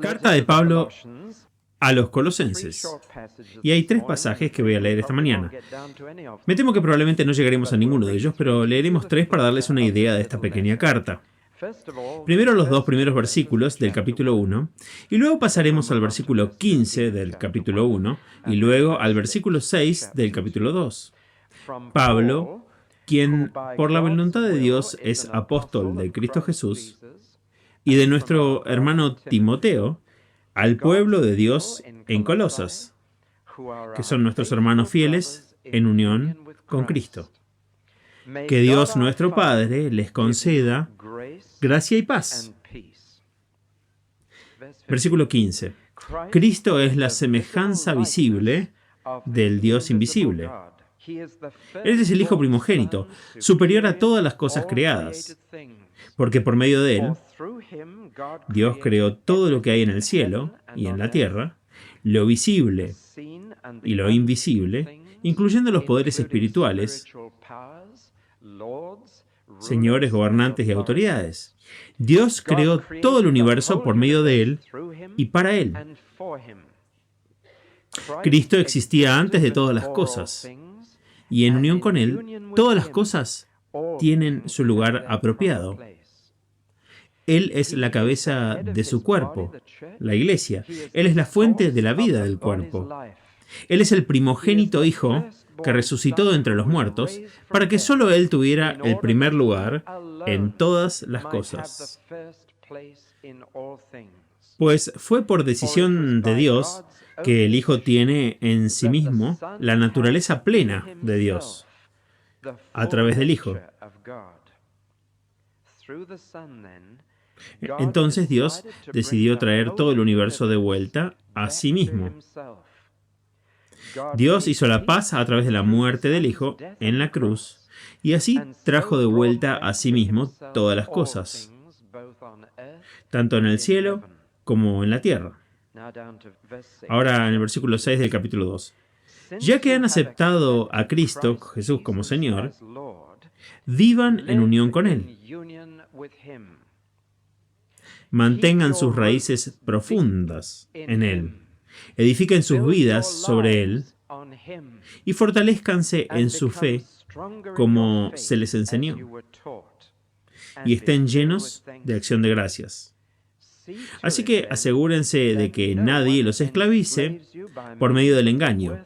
Carta de Pablo a los Colosenses. Y hay 3 pasajes que voy a leer esta mañana. Me temo que probablemente no llegaremos a ninguno de ellos, pero leeremos 3 para darles una idea de esta pequeña carta. Primero los 2 primeros versículos del capítulo 1, y luego pasaremos al versículo 15 del capítulo 1, y luego al versículo 6 del capítulo 2. Pablo, quien por la voluntad de Dios es apóstol de Cristo Jesús, y de nuestro hermano Timoteo, al pueblo de Dios en Colosas, que son nuestros hermanos fieles en unión con Cristo. Que Dios nuestro Padre les conceda gracia y paz. Versículo 15. Cristo es la semejanza visible del Dios invisible. Él es el Hijo primogénito, superior a todas las cosas creadas, porque por medio de Él, Dios creó todo lo que hay en el cielo y en la tierra, lo visible y lo invisible, incluyendo los poderes espirituales, señores, gobernantes y autoridades. Dios creó todo el universo por medio de Él y para Él. Cristo existía antes de todas las cosas, y en unión con Él, todas las cosas tienen su lugar apropiado. Él es la cabeza de su cuerpo, la iglesia. Él es la fuente de la vida del cuerpo. Él es el primogénito Hijo que resucitó de entre los muertos para que solo Él tuviera el primer lugar en todas las cosas. Pues fue por decisión de Dios que el Hijo tiene en sí mismo la naturaleza plena de Dios, a través del Hijo. Entonces Dios decidió traer todo el universo de vuelta a sí mismo. Dios hizo la paz a través de la muerte del Hijo en la cruz, y así trajo de vuelta a sí mismo todas las cosas, tanto en el cielo como en la tierra. Ahora en el versículo 6 del capítulo 2. Ya que han aceptado a Cristo Jesús como Señor, vivan en unión con Él. Mantengan sus raíces profundas en Él. Edifiquen sus vidas sobre Él y fortalezcanse en su fe como se les enseñó. Y estén llenos de acción de gracias. Así que asegúrense de que nadie los esclavice por medio del engaño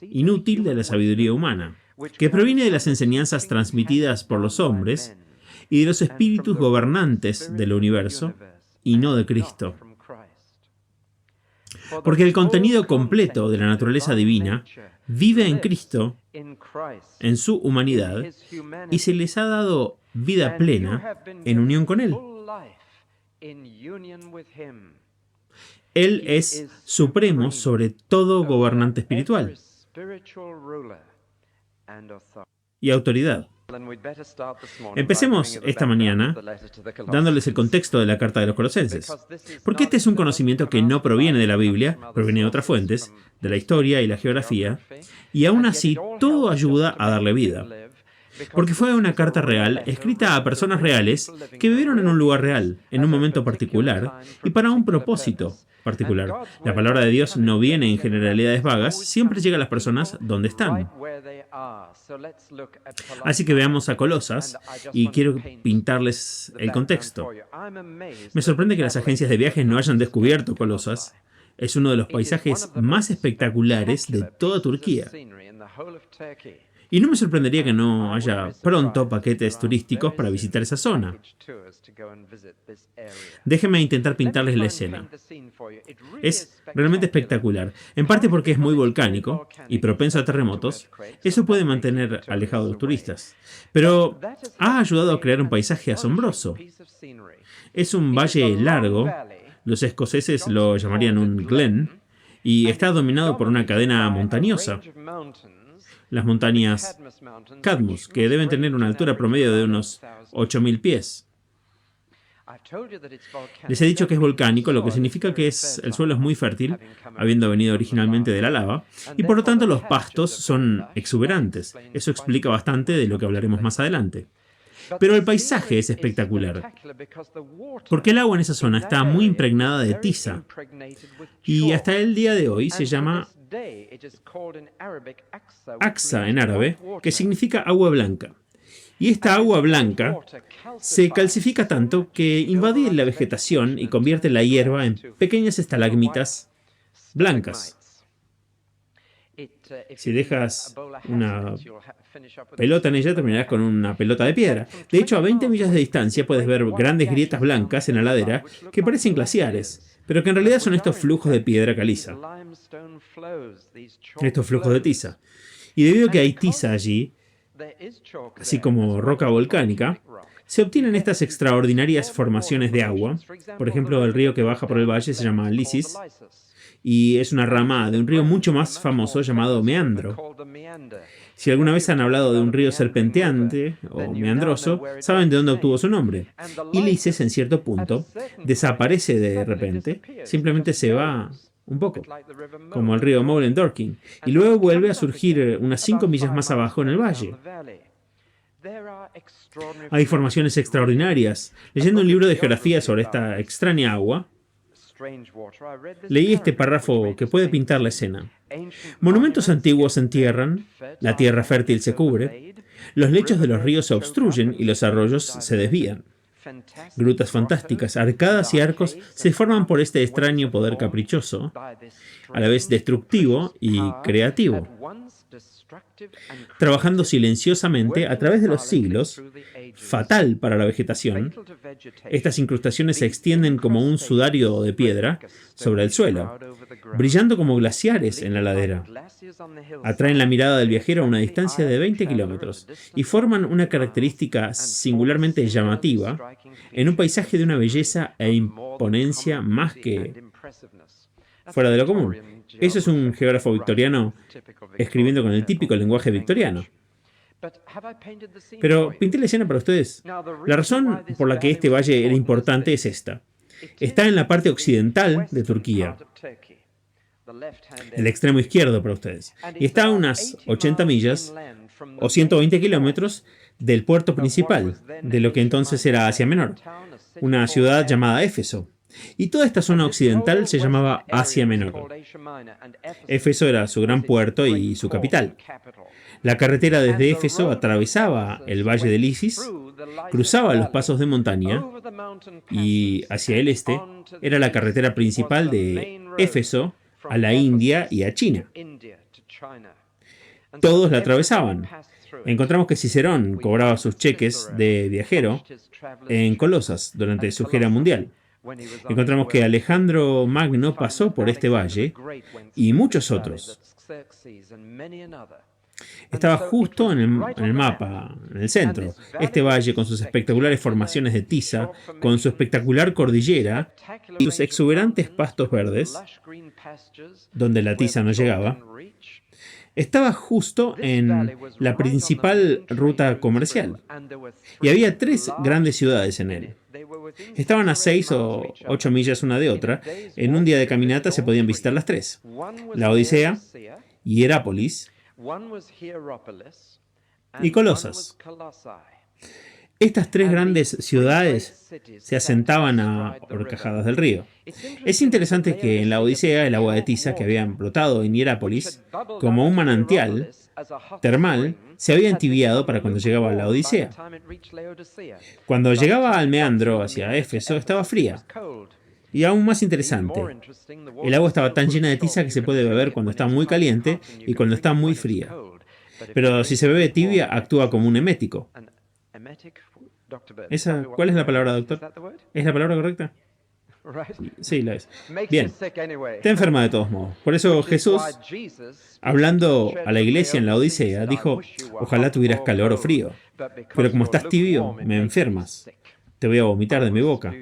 inútil de la sabiduría humana, que proviene de las enseñanzas transmitidas por los hombres y de los espíritus gobernantes del universo, y no de Cristo. Porque el contenido completo de la naturaleza divina vive en Cristo, en su humanidad, y se les ha dado vida plena en unión con Él. Él es supremo sobre todo gobernante espiritual y autoridad. Empecemos esta mañana dándoles el contexto de la carta de los Colosenses, porque este es un conocimiento que no proviene de la Biblia, proviene de otras fuentes, de la historia y la geografía, y aún así todo ayuda a darle vida, porque fue una carta real escrita a personas reales que vivieron en un lugar real, en un momento particular y para un propósito particular. La palabra de Dios no viene en generalidades vagas, siempre llega a las personas donde están. Así que veamos a Colosas y quiero pintarles el contexto. Me sorprende que las agencias de viajes no hayan descubierto Colosas. Es uno de los paisajes más espectaculares de toda Turquía. Y no me sorprendería que no haya pronto paquetes turísticos para visitar esa zona. Déjenme intentar pintarles la escena. Es realmente espectacular, en parte porque es muy volcánico y propenso a terremotos. Eso puede mantener alejados a los turistas, pero ha ayudado a crear un paisaje asombroso. Es un valle largo, los escoceses lo llamarían un glen, y está dominado por una cadena montañosa. Las montañas Cadmus, que deben tener una altura promedio de unos 8.000 pies. Les he dicho que es volcánico, lo que significa que el suelo es muy fértil, habiendo venido originalmente de la lava, y por lo tanto los pastos son exuberantes. Eso explica bastante de lo que hablaremos más adelante. Pero el paisaje es espectacular, porque el agua en esa zona está muy impregnada de tiza, y hasta el día de hoy se llama Aqsa en árabe, que significa agua blanca. Y esta agua blanca se calcifica tanto que invade la vegetación y convierte la hierba en pequeñas estalagmitas blancas. Si dejas una pelota en ella, terminarás con una pelota de piedra. De hecho, a 20 millas de distancia puedes ver grandes grietas blancas en la ladera que parecen glaciares, pero que en realidad son estos flujos de piedra caliza. Estos flujos de tiza. Y debido a que hay tiza allí, así como roca volcánica, se obtienen estas extraordinarias formaciones de agua. Por ejemplo, el río que baja por el valle se llama Lysis, y es una rama de un río mucho más famoso llamado Meandro. Si alguna vez han hablado de un río serpenteante o meandroso, saben de dónde obtuvo su nombre. Y Lysis, en cierto punto, desaparece de repente, simplemente se va un poco, como el río Mole en Dorking, y luego vuelve a surgir unas 5 millas más abajo en el valle. Hay formaciones extraordinarias. Leyendo un libro de geografía sobre esta extraña agua, leí este párrafo que puede pintar la escena. Monumentos antiguos se entierran, la tierra fértil se cubre, los lechos de los ríos se obstruyen y los arroyos se desvían. Grutas fantásticas, arcadas y arcos se forman por este extraño poder caprichoso, a la vez destructivo y creativo. Trabajando silenciosamente a través de los siglos, fatal para la vegetación, estas incrustaciones se extienden como un sudario de piedra sobre el suelo, brillando como glaciares en la ladera. Atraen la mirada del viajero a una distancia de 20 kilómetros y forman una característica singularmente llamativa en un paisaje de una belleza e imponencia más que fuera de lo común. Eso es un geógrafo victoriano escribiendo con el típico lenguaje victoriano. Pero pinté la escena para ustedes. La razón por la que este valle era importante es esta. Está en la parte occidental de Turquía, el extremo izquierdo para ustedes, y está a unas 80 millas o 120 kilómetros del puerto principal, de lo que entonces era Asia Menor, una ciudad llamada Éfeso. Y toda esta zona occidental se llamaba Asia Menor. Éfeso era su gran puerto y su capital. La carretera desde Éfeso atravesaba el valle de Lysis, cruzaba los pasos de montaña y hacia el este era la carretera principal de Éfeso a la India y a China. Todos la atravesaban. Encontramos que Cicerón cobraba sus cheques de viajero en Colosas durante su gira mundial. Encontramos que Alejandro Magno pasó por este valle y muchos otros. Estaba justo en el mapa, en el centro. Este valle, con sus espectaculares formaciones de tiza, con su espectacular cordillera y sus exuberantes pastos verdes, donde la tiza no llegaba, estaba justo en la principal ruta comercial. Y había 3 grandes ciudades en él. Estaban a 6 o 8 millas una de otra. En un día de caminata se podían visitar las 3. La Odisea, Hierápolis y Colosas. Estas 3 grandes ciudades se asentaban a horcajadas del río. Es interesante que en la Odisea el agua de tiza que había brotado en Hierápolis como un manantial termal se había entibiado para cuando llegaba a la Odisea. Cuando llegaba al meandro hacia Éfeso estaba fría. Y aún más interesante, el agua estaba tan llena de tiza que se puede beber cuando está muy caliente y cuando está muy fría. Pero si se bebe tibia, actúa como un emético. ¿Cuál es la palabra, doctor? ¿Es la palabra correcta? Sí, la es. Bien, está enferma de todos modos. Por eso Jesús, hablando a la iglesia en la Odisea, dijo, ojalá tuvieras calor o frío, pero como estás tibio, me enfermas. Te voy a vomitar de mi boca.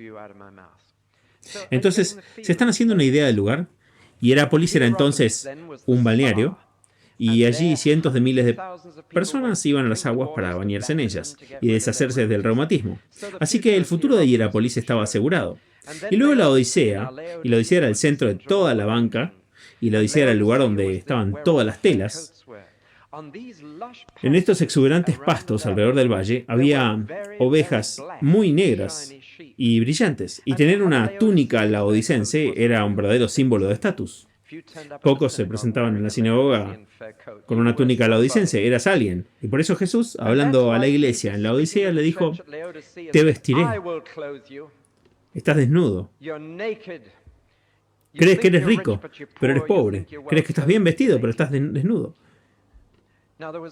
Entonces, se están haciendo una idea del lugar. Hierápolis era entonces un balneario, y allí cientos de miles de personas iban a las aguas para bañarse en ellas y deshacerse del reumatismo. Así que el futuro de Hierápolis estaba asegurado. Y luego la Odisea, y la Odisea era el centro de toda la banca, y la Odisea era el lugar donde estaban todas las telas. En estos exuberantes pastos alrededor del valle había ovejas muy negras y brillantes, y tener una túnica laodicense era un verdadero símbolo de estatus. Pocos se presentaban en la sinagoga con una túnica laodicense, eras alguien. Y por eso Jesús, hablando a la iglesia en Laodicea, le dijo: te vestiré. Estás desnudo. Crees que eres rico, pero eres pobre. Crees que estás bien vestido, pero estás desnudo.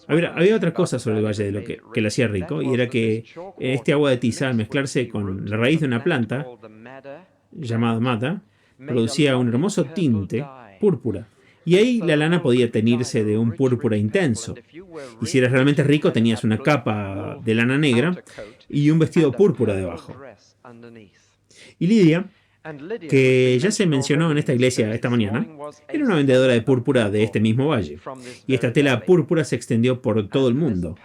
Había otra cosa sobre el valle de lo que le hacía rico, y era que este agua de tiza, al mezclarse con la raíz de una planta llamada mata, producía un hermoso tinte púrpura. Y ahí la lana podía teñirse de un púrpura intenso. Y si eras realmente rico, tenías una capa de lana negra y un vestido púrpura debajo. Y Lidia, que ya se mencionó en esta iglesia esta mañana, era una vendedora de púrpura de este mismo valle. Y esta tela púrpura se extendió por todo el mundo.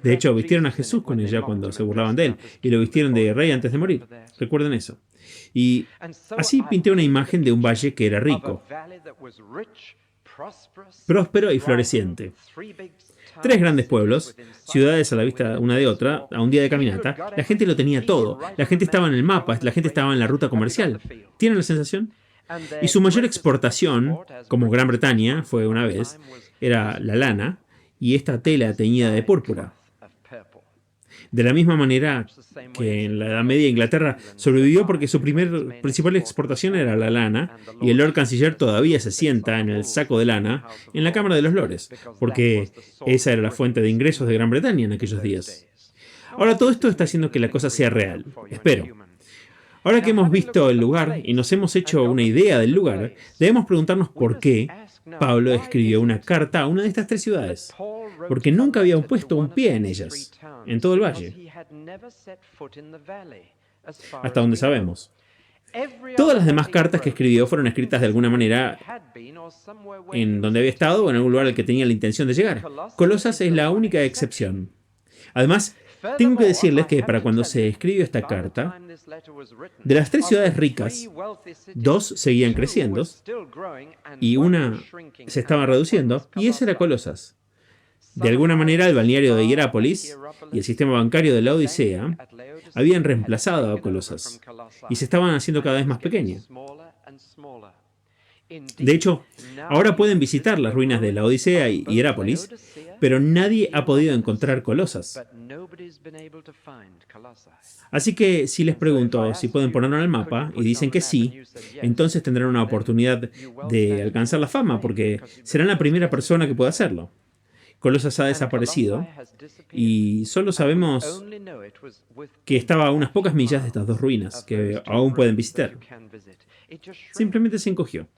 De hecho, vistieron a Jesús con ella cuando se burlaban de él, y lo vistieron de rey antes de morir. Recuerden eso. Y así pinté una imagen de un valle que era rico, próspero y floreciente. 3 grandes pueblos, ciudades a la vista una de otra, a un día de caminata. La gente lo tenía todo. La gente estaba en el mapa, la gente estaba en la ruta comercial. ¿Tienen la sensación? Y su mayor exportación, como Gran Bretaña fue una vez, era la lana y esta tela teñida de púrpura. De la misma manera que en la Edad Media Inglaterra sobrevivió porque su principal exportación era la lana, y el Lord Canciller todavía se sienta en el saco de lana en la Cámara de los Lores, porque esa era la fuente de ingresos de Gran Bretaña en aquellos días. Ahora todo esto está haciendo que la cosa sea real, espero. Ahora que hemos visto el lugar y nos hemos hecho una idea del lugar, debemos preguntarnos por qué Pablo escribió una carta a una de estas 3 ciudades, porque nunca había puesto un pie en ellas, en todo el valle, hasta donde sabemos. Todas las demás cartas que escribió fueron escritas de alguna manera en donde había estado o en algún lugar al que tenía la intención de llegar. Colosas es la única excepción. Además, tengo que decirles que para cuando se escribió esta carta, de las 3 ciudades ricas, 2 seguían creciendo y una se estaba reduciendo, y esa era Colosas. De alguna manera, el balneario de Hierápolis y el sistema bancario de Laodicea habían reemplazado a Colosas y se estaban haciendo cada vez más pequeñas. De hecho, ahora pueden visitar las ruinas de Laodicea y Hierápolis, pero nadie ha podido encontrar Colosas. Así que si les pregunto si pueden ponerlo en el mapa y dicen que sí, entonces tendrán una oportunidad de alcanzar la fama, porque serán la primera persona que pueda hacerlo. Colosas ha desaparecido y solo sabemos que estaba a unas pocas millas de estas 2 ruinas que aún pueden visitar. Simplemente se encogió.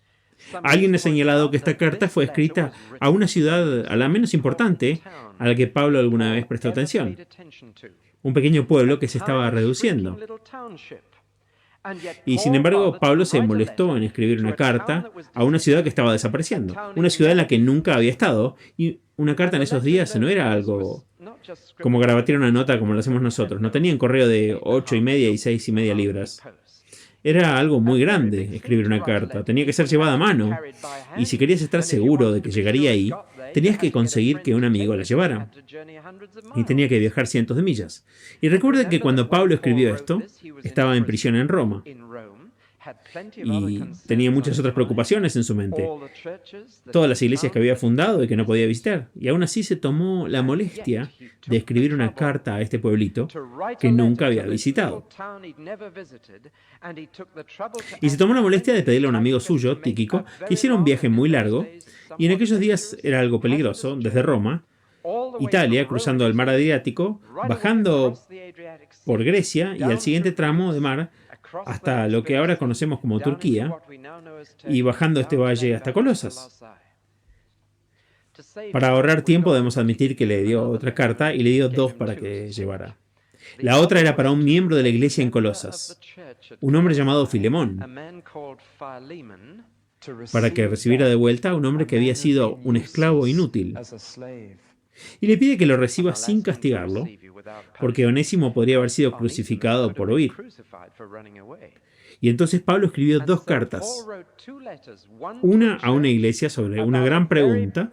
Alguien ha señalado que esta carta fue escrita a una ciudad a la menos importante a la que Pablo alguna vez prestó atención. Un pequeño pueblo que se estaba reduciendo. Y sin embargo, Pablo se molestó en escribir una carta a una ciudad que estaba desapareciendo. Una ciudad en la que nunca había estado. Y una carta en esos días no era algo como grabatear una nota como lo hacemos nosotros. No tenían correo de 8,5 y 6,5 libras. Era algo muy grande escribir una carta. Tenía que ser llevada a mano. Y si querías estar seguro de que llegaría ahí, tenías que conseguir que un amigo la llevara. Y tenía que viajar cientos de millas. Y recuerden que cuando Pablo escribió esto, estaba en prisión en Roma. Y tenía muchas otras preocupaciones en su mente. Todas las iglesias que había fundado y que no podía visitar. Y aún así se tomó la molestia de escribir una carta a este pueblito que nunca había visitado. Y se tomó la molestia de pedirle a un amigo suyo, Tíquico, que hiciera un viaje muy largo. Y en aquellos días era algo peligroso, desde Roma, Italia, cruzando el mar Adriático, bajando por Grecia y al siguiente tramo de mar hasta lo que ahora conocemos como Turquía, y bajando este valle hasta Colosas. Para ahorrar tiempo debemos admitir que le dio otra carta y le dio 2 para que llevara. La otra era para un miembro de la iglesia en Colosas, un hombre llamado Filemón, para que recibiera de vuelta a un hombre que había sido un esclavo inútil. y le pide que lo reciba sin castigarlo, porque Onésimo podría haber sido crucificado por huir. Y entonces Pablo escribió 2 cartas, una a una iglesia sobre una gran pregunta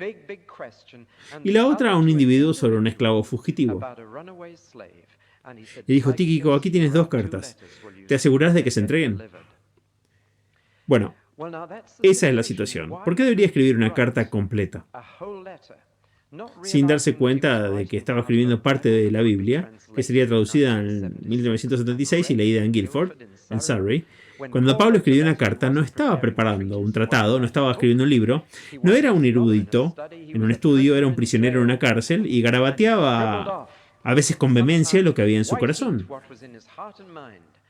y la otra a un individuo sobre un esclavo fugitivo. Le dijo: Tíquico, aquí tienes 2 cartas. ¿Te asegurarás de que se entreguen? Bueno, esa es la situación. ¿Por qué debería escribir una carta completa? Sin darse cuenta de que estaba escribiendo parte de la Biblia, que sería traducida en 1976 y leída en Guildford, en Surrey. Cuando Pablo escribió una carta, no estaba preparando un tratado, no estaba escribiendo un libro, no era un erudito en un estudio, era un prisionero en una cárcel y garabateaba a veces con vehemencia lo que había en su corazón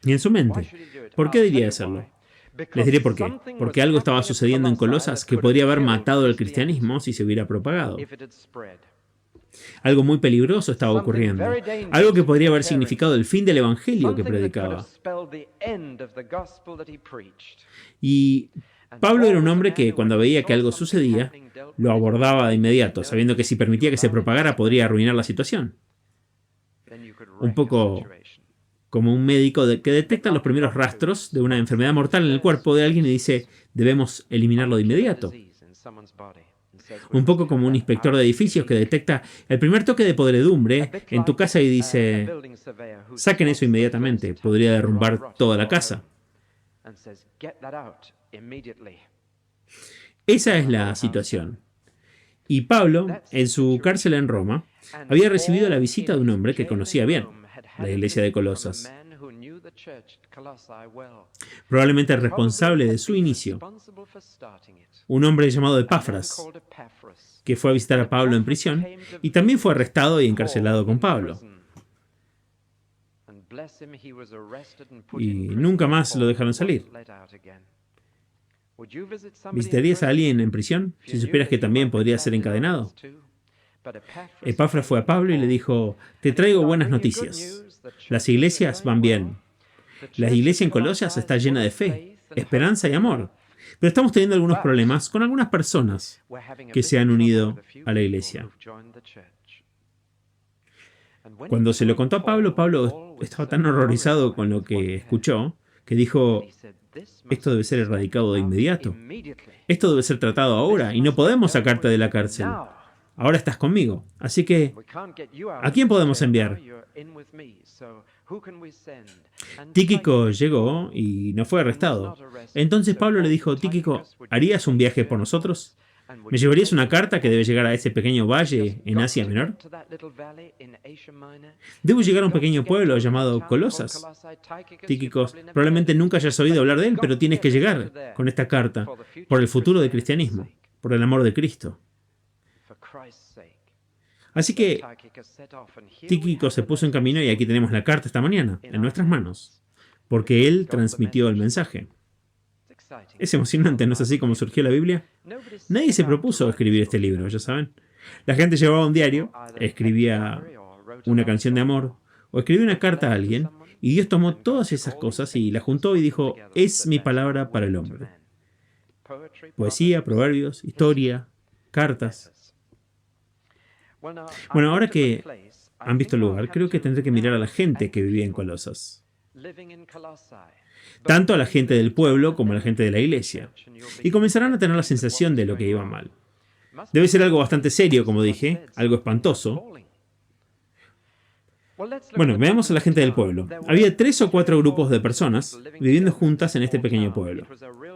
y en su mente. ¿Por qué debería hacerlo? Les diré por qué. Porque algo estaba sucediendo en Colosas que podría haber matado el cristianismo si se hubiera propagado. Algo muy peligroso estaba ocurriendo. Algo que podría haber significado el fin del evangelio que predicaba. Y Pablo era un hombre que, cuando veía que algo sucedía, lo abordaba de inmediato, sabiendo que si permitía que se propagara podría arruinar la situación. Un poco como un médico que detecta los primeros rastros de una enfermedad mortal en el cuerpo de alguien y dice: debemos eliminarlo de inmediato. Un poco como un inspector de edificios que detecta el primer toque de podredumbre en tu casa y dice: saquen eso inmediatamente, podría derrumbar toda la casa. Esa es la situación. Y Pablo, en su cárcel en Roma, había recibido la visita de un hombre que conocía bien la iglesia de Colosas, probablemente el responsable de su inicio, un hombre llamado Epafras, que fue a visitar a Pablo en prisión y también fue arrestado y encarcelado con Pablo. Y nunca más lo dejaron salir. ¿Visitarías a alguien en prisión si supieras que también podría ser encadenado? Epafras fue a Pablo y le dijo: te traigo buenas noticias. Las iglesias van bien. La iglesia en Colosas está llena de fe, esperanza y amor. Pero estamos teniendo algunos problemas con algunas personas que se han unido a la iglesia. Cuando se lo contó a Pablo, Pablo estaba tan horrorizado con lo que escuchó que dijo: esto debe ser erradicado de inmediato. Esto debe ser tratado ahora y no podemos sacarte de la cárcel. Ahora estás conmigo. Así que, ¿a quién podemos enviar? Tíquico llegó y no fue arrestado. Entonces Pablo le dijo: Tíquico, ¿harías un viaje por nosotros? ¿Me llevarías una carta que debe llegar a ese pequeño valle en Asia Menor? Debo llegar a un pequeño pueblo llamado Colosas. Tíquico, probablemente nunca hayas oído hablar de él, pero tienes que llegar con esta carta por el futuro del cristianismo, por el amor de Cristo. Así que Tíquico se puso en camino y aquí tenemos la carta esta mañana, en nuestras manos, porque él transmitió el mensaje. Es emocionante, ¿no es así como surgió la Biblia? Nadie se propuso escribir este libro, ya saben. La gente llevaba un diario, escribía una canción de amor, o escribía una carta a alguien, y Dios tomó todas esas cosas y las juntó y dijo: es mi palabra para el hombre. Poesía, proverbios, historia, cartas. Bueno, ahora que han visto el lugar, creo que tendré que mirar a la gente que vivía en Colosas. Tanto a la gente del pueblo como a la gente de la iglesia. Y comenzarán a tener la sensación de lo que iba mal. Debe ser algo bastante serio, como dije, algo espantoso. Bueno, veamos a la gente del pueblo. Había 3 o 4 grupos de personas viviendo juntas en este pequeño pueblo.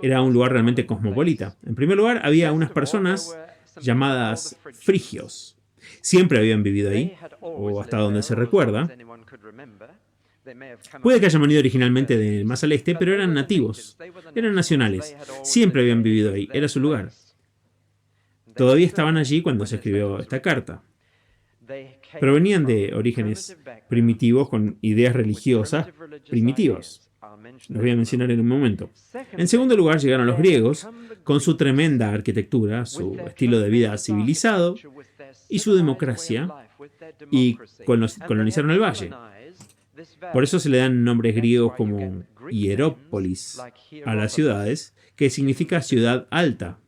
Era un lugar realmente cosmopolita. En primer lugar, había unas personas llamadas frigios. Siempre habían vivido ahí, o hasta donde se recuerda. Puede que hayan venido originalmente de más al este, pero eran nativos, eran nacionales. Siempre habían vivido ahí, era su lugar. Todavía estaban allí cuando se escribió esta carta. Provenían de orígenes primitivos con ideas religiosas primitivas. Los voy a mencionar en un momento. En segundo lugar, llegaron los griegos con su tremenda arquitectura, su estilo de vida civilizado y su democracia, y colonizaron el valle. Por eso se le dan nombres griegos como Hierópolis a las ciudades, que significa ciudad alta.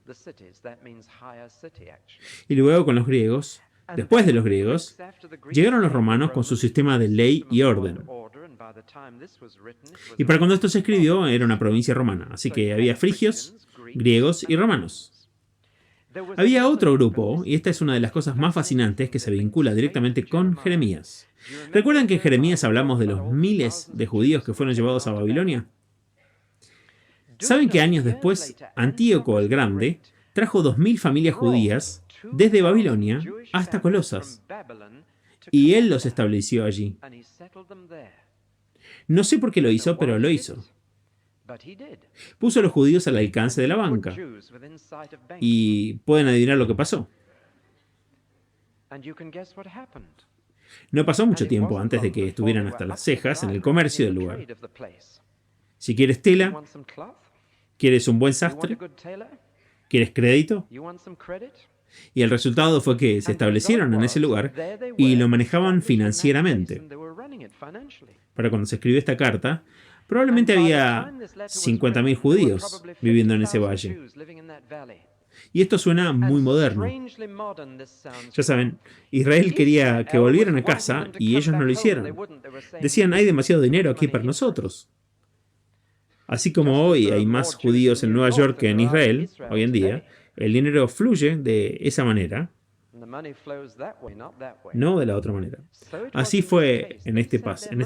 Y luego con los griegos Después de los griegos, llegaron los romanos con su sistema de ley y orden. Y para cuando esto se escribió, era una provincia romana, así que había frigios, griegos y romanos. Había otro grupo, y esta es una de las cosas más fascinantes que se vincula directamente con Jeremías. ¿Recuerdan que en Jeremías hablamos de los miles de judíos que fueron llevados a Babilonia? ¿Saben que años después, Antíoco el Grande trajo 2000 familias judías desde Babilonia hasta Colosas? Y él los estableció allí. No sé por qué lo hizo, pero lo hizo. Puso a los judíos al alcance de la banca. Y pueden adivinar lo que pasó. No pasó mucho tiempo antes de que estuvieran hasta las cejas en el comercio del lugar. Si quieres tela, ¿quieres un buen sastre? ¿Quieres crédito? Y el resultado fue que se establecieron en ese lugar y lo manejaban financieramente. Para cuando se escribió esta carta, probablemente había 50.000 judíos viviendo en ese valle. Y esto suena muy moderno. Ya saben, Israel quería que volvieran a casa y ellos no lo hicieron. Decían, hay demasiado dinero aquí para nosotros. Así como hoy hay más judíos en Nueva York que en Israel, hoy en día, el dinero fluye de esa manera, no de la otra manera. Así fue en este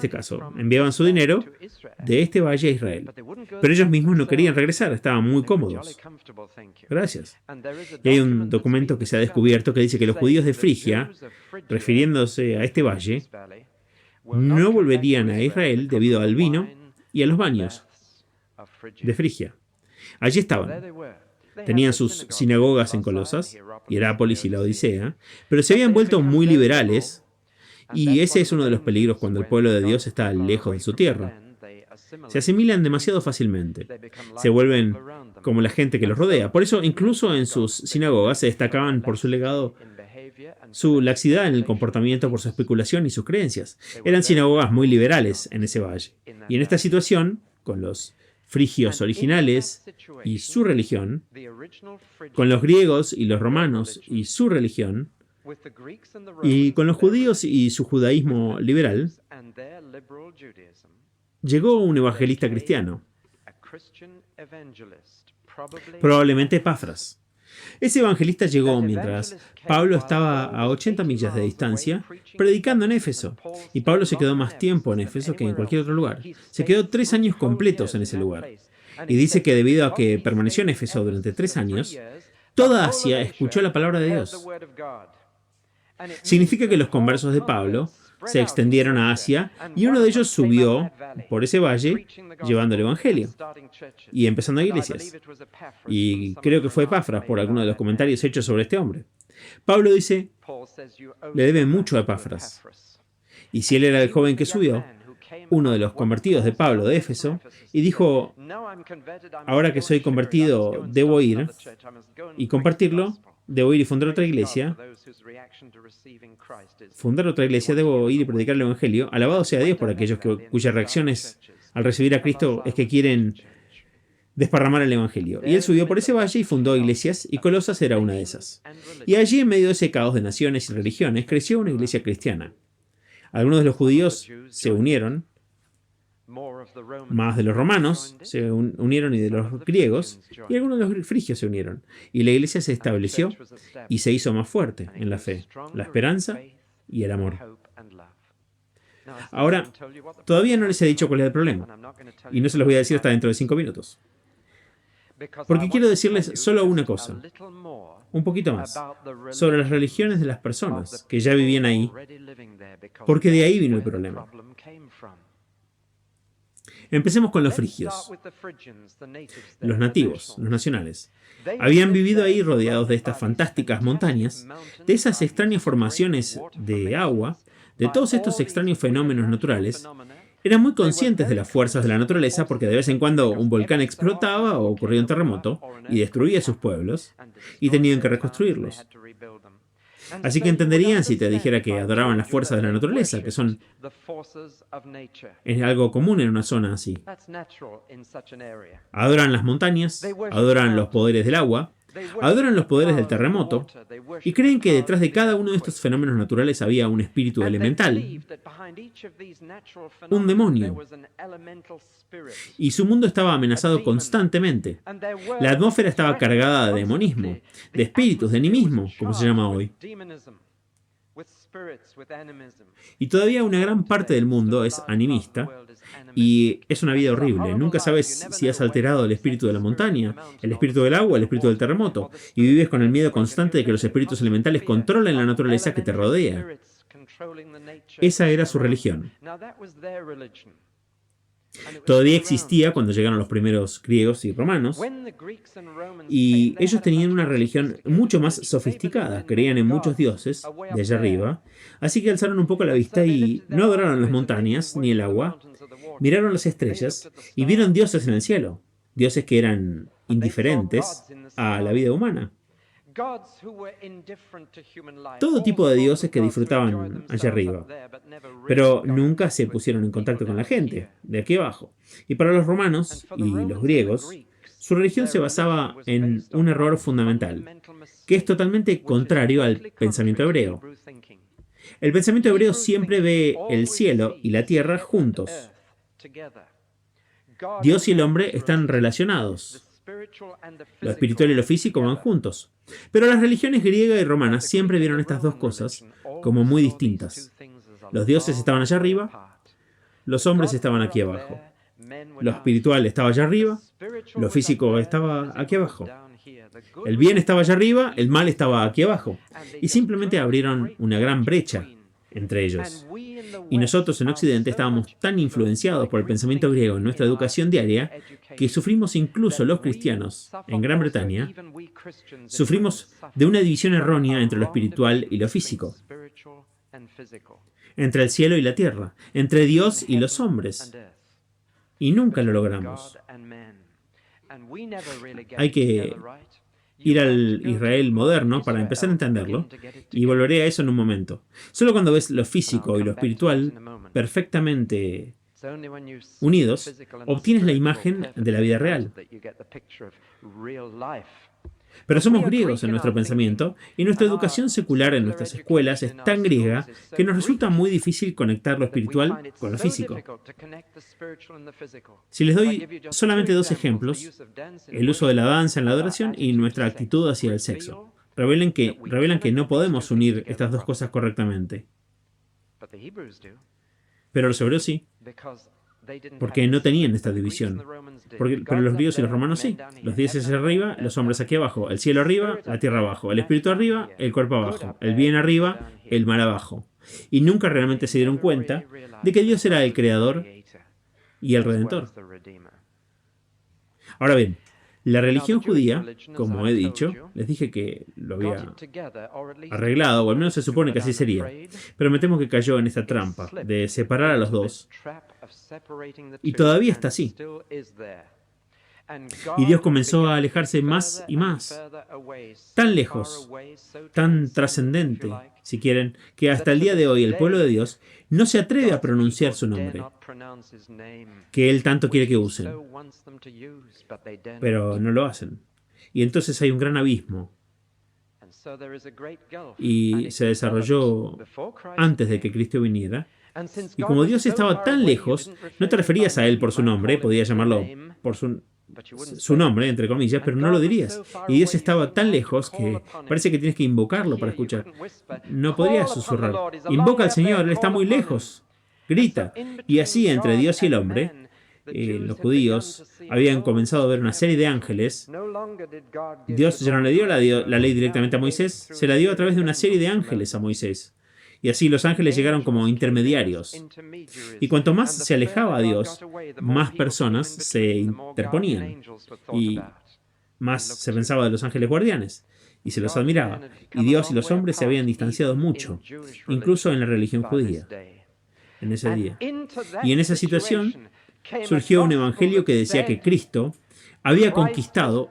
caso. Enviaban su dinero de este valle a Israel. Pero ellos mismos no querían regresar, estaban muy cómodos. Gracias. Y hay un documento que se ha descubierto que dice que los judíos de Frigia, refiriéndose a este valle, no volverían a Israel debido al vino y a los baños de Frigia. Allí estaban. Tenían sus sinagogas en Colosas, Hierápolis y la Odisea, pero se habían vuelto muy liberales, y ese es uno de los peligros cuando el pueblo de Dios está lejos de su tierra. Se asimilan demasiado fácilmente, se vuelven como la gente que los rodea. Por eso, incluso en sus sinagogas se destacaban por su legado, su laxidad en el comportamiento, por su especulación y sus creencias. Eran sinagogas muy liberales en ese valle. Y en esta situación, con los frigios originales y su religión, con los griegos y los romanos y su religión, y con los judíos y su judaísmo liberal, llegó un evangelista cristiano, probablemente Epafras. Ese evangelista llegó mientras Pablo estaba a 80 millas de distancia predicando en Éfeso, y Pablo se quedó más tiempo en Éfeso que en cualquier otro lugar. Se quedó 3 años completos en ese lugar. Y dice que debido a que permaneció en Éfeso durante 3 años, toda Asia escuchó la palabra de Dios. Significa que los conversos de Pablo se extendieron a Asia y uno de ellos subió por ese valle llevando el evangelio y empezando iglesias. Y creo que fue Epafras por alguno de los comentarios hechos sobre este hombre. Pablo dice, le debe mucho a Epafras. Y si él era el joven que subió, uno de los convertidos de Pablo de Éfeso, y dijo, ahora que soy convertido, debo ir y compartirlo, debo ir y fundar otra iglesia, debo ir y predicar el evangelio. Alabado sea Dios por aquellos cuyas reacciones al recibir a Cristo es que quieren desparramar el evangelio. Y él subió por ese valle y fundó iglesias, y Colosas era una de esas. Y allí, en medio de ese caos de naciones y religiones, creció una iglesia cristiana. Algunos de los judíos se unieron, más de los romanos se unieron y de los griegos, y algunos de los frigios se unieron. Y la iglesia se estableció y se hizo más fuerte en la fe, la esperanza y el amor. Ahora, todavía no les he dicho cuál es el problema, y no se los voy a decir hasta dentro de 5 minutos. Porque quiero decirles solo una cosa, un poquito más, sobre las religiones de las personas que ya vivían ahí, porque de ahí vino el problema. Empecemos con los frigios, los nativos, los nacionales. Habían vivido ahí rodeados de estas fantásticas montañas, de esas extrañas formaciones de agua, de todos estos extraños fenómenos naturales. Eran muy conscientes de las fuerzas de la naturaleza porque de vez en cuando un volcán explotaba o ocurría un terremoto y destruía sus pueblos y tenían que reconstruirlos. Así que entenderían si te dijera que adoraban las fuerzas de la naturaleza, que es algo común en una zona así. Adoran las montañas, adoran los poderes del agua, Adoran los poderes del terremoto y creen que detrás de cada uno de estos fenómenos naturales había un espíritu elemental, un demonio, y su mundo estaba amenazado constantemente. La atmósfera estaba cargada de demonismo, de espíritus, de animismo, como se llama hoy. Y todavía una gran parte del mundo es animista y es una vida horrible. Nunca sabes si has alterado el espíritu de la montaña, el espíritu del agua, el espíritu del terremoto, y vives con el miedo constante de que los espíritus elementales controlen la naturaleza que te rodea. Esa era su religión. Todavía existía cuando llegaron los primeros griegos y romanos, y ellos tenían una religión mucho más sofisticada, creían en muchos dioses de allá arriba, así que alzaron un poco la vista y no adoraron las montañas ni el agua, miraron las estrellas y vieron dioses en el cielo, dioses que eran indiferentes a la vida humana. Todo tipo de dioses que disfrutaban allá arriba, pero nunca se pusieron en contacto con la gente, de aquí abajo. Y para los romanos y los griegos, su religión se basaba en un error fundamental, que es totalmente contrario al pensamiento hebreo. El pensamiento hebreo siempre ve el cielo y la tierra juntos. Dios y el hombre están relacionados. Lo espiritual y lo físico van juntos. Pero las religiones griega y romana siempre vieron estas dos cosas como muy distintas. Los dioses estaban allá arriba, los hombres estaban aquí abajo. Lo espiritual estaba allá arriba, lo físico estaba aquí abajo. El bien estaba allá arriba, el mal estaba aquí abajo. Y simplemente abrieron una gran brecha entre ellos. Y nosotros en Occidente estábamos tan influenciados por el pensamiento griego en nuestra educación diaria que sufrimos, incluso los cristianos en Gran Bretaña, sufrimos de una división errónea entre lo espiritual y lo físico, entre el cielo y la tierra, entre Dios y los hombres. Y nunca lo logramos. Hay que ir al Israel moderno para empezar a entenderlo, y volveré a eso en un momento. Solo cuando ves lo físico y lo espiritual perfectamente unidos, obtienes la imagen de la vida real. Pero somos griegos en nuestro pensamiento, y nuestra educación secular en nuestras escuelas es tan griega que nos resulta muy difícil conectar lo espiritual con lo físico. Si les doy solamente dos ejemplos, el uso de la danza en la adoración y nuestra actitud hacia el sexo, revelan que no podemos unir estas dos cosas correctamente. Pero los hebreos sí, porque no tenían esta división. Pero los griegos y los romanos sí. Los dioses hacia arriba, los hombres aquí abajo. El cielo arriba, la tierra abajo. El espíritu arriba, el cuerpo abajo. El bien arriba, el mal abajo. Y nunca realmente se dieron cuenta de que Dios era el creador y el redentor. Ahora bien, la religión judía, como he dicho, les dije que lo había arreglado, o al menos se supone que así sería, pero me temo que cayó en esta trampa de separar a los dos, y todavía está así. Y Dios comenzó a alejarse más y más, tan lejos, tan trascendente, si quieren, que hasta el día de hoy el pueblo de Dios no se atreve a pronunciar su nombre, que Él tanto quiere que usen, pero no lo hacen. Y entonces hay un gran abismo, y se desarrolló antes de que Cristo viniera. Y como Dios estaba tan lejos, no te referías a Él por su nombre, podías llamarlo por su nombre, entre comillas, pero no lo dirías. Y Dios estaba tan lejos que parece que tienes que invocarlo para escuchar. No podrías susurrar. Invoca al Señor, Él está muy lejos. Grita. Y así, entre Dios y el hombre, los judíos habían comenzado a ver una serie de ángeles. Dios ya no le dio la ley directamente a Moisés, se la dio a través de una serie de ángeles a Moisés. Y así los ángeles llegaron como intermediarios. Y cuanto más se alejaba a Dios, más personas se interponían. Y más se pensaba de los ángeles guardianes. Y se los admiraba. Y Dios y los hombres se habían distanciado mucho, incluso en la religión judía, en ese día. Y en esa situación surgió un evangelio que decía que Cristo había conquistado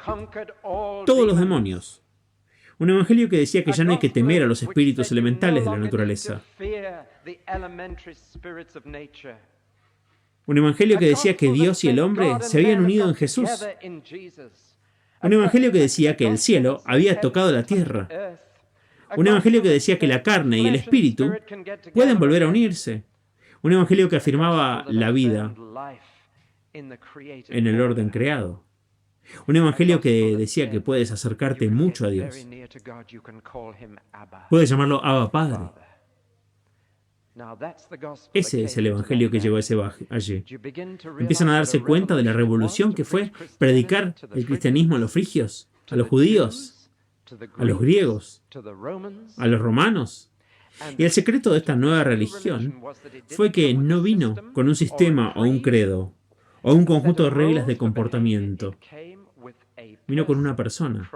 todos los demonios. Un evangelio que decía que ya no hay que temer a los espíritus elementales de la naturaleza. Un evangelio que decía que Dios y el hombre se habían unido en Jesús. Un evangelio que decía que el cielo había tocado la tierra. Un evangelio que decía que la carne y el espíritu pueden volver a unirse. Un evangelio que afirmaba la vida en el orden creado. Un evangelio que decía que puedes acercarte mucho a Dios. Puedes llamarlo Abba Padre. Ese es el evangelio que llegó allí. Empiezan a darse cuenta de la revolución que fue predicar el cristianismo a los frigios, a los judíos, a los griegos, a los romanos. Y el secreto de esta nueva religión fue que no vino con un sistema o un credo, o un conjunto de reglas de comportamiento. Vino con una persona,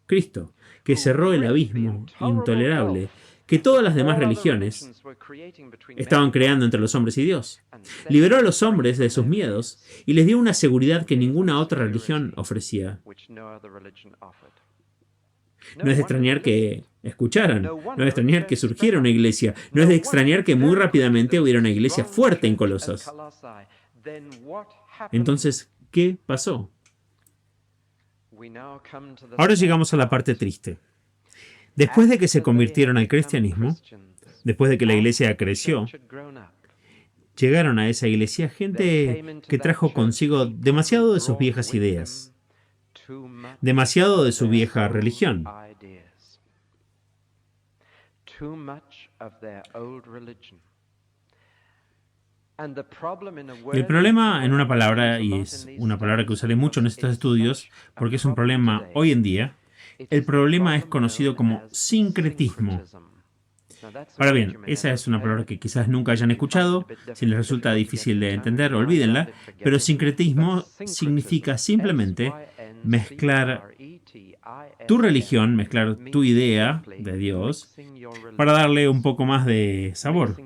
Cristo, que cerró el abismo intolerable que todas las demás religiones estaban creando entre los hombres y Dios. Liberó a los hombres de sus miedos y les dio una seguridad que ninguna otra religión ofrecía. No es de extrañar que escucharan, no es de extrañar que surgiera una iglesia, no es de extrañar que muy rápidamente hubiera una iglesia fuerte en Colosas. Entonces, ¿qué pasó? Ahora llegamos a la parte triste. Después de que se convirtieron al cristianismo, después de que la iglesia creció, llegaron a esa iglesia gente que trajo consigo demasiado de sus viejas ideas, demasiado de su vieja religión. El problema, en una palabra, y es una palabra que usaré mucho en estos estudios, porque es un problema hoy en día, el problema es conocido como sincretismo. Ahora bien, esa es una palabra que quizás nunca hayan escuchado, si les resulta difícil de entender, olvídenla, pero sincretismo significa simplemente mezclar tu religión, mezclar tu idea de Dios, para darle un poco más de sabor,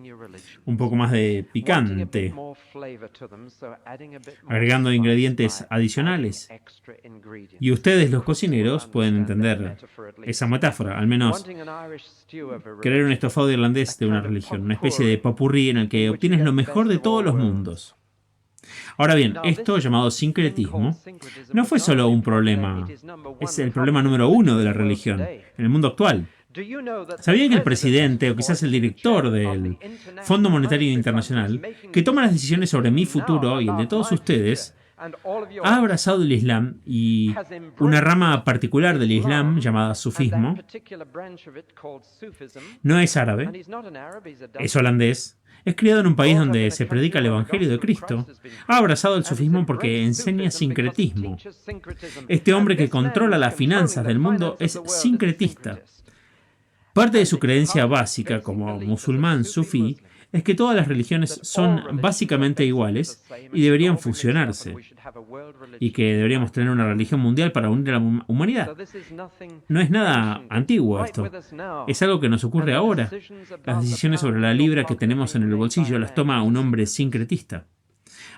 un poco más de picante, agregando ingredientes adicionales. Y ustedes, los cocineros, pueden entender esa metáfora, al menos crear un estofado irlandés de una religión, una especie de popurrí en el que obtienes lo mejor de todos los mundos. Ahora bien, esto llamado sincretismo no fue solo un problema, es el problema número 1 de la religión en el mundo actual. ¿Sabían que el presidente o quizás el director del Fondo Monetario Internacional, que toma las decisiones sobre mi futuro y el de todos ustedes, ha abrazado el Islam y una rama particular del Islam llamada sufismo? No es árabe, es holandés. Es criado en un país donde se predica el Evangelio de Cristo. Ha abrazado el sufismo porque enseña sincretismo. Este hombre que controla las finanzas del mundo es sincretista. Parte de su creencia básica como musulmán sufí es que todas las religiones son básicamente iguales y deberían fusionarse, y que deberíamos tener una religión mundial para unir a la humanidad. No es nada antiguo esto, es algo que nos ocurre ahora. Las decisiones sobre la libra que tenemos en el bolsillo las toma un hombre sincretista.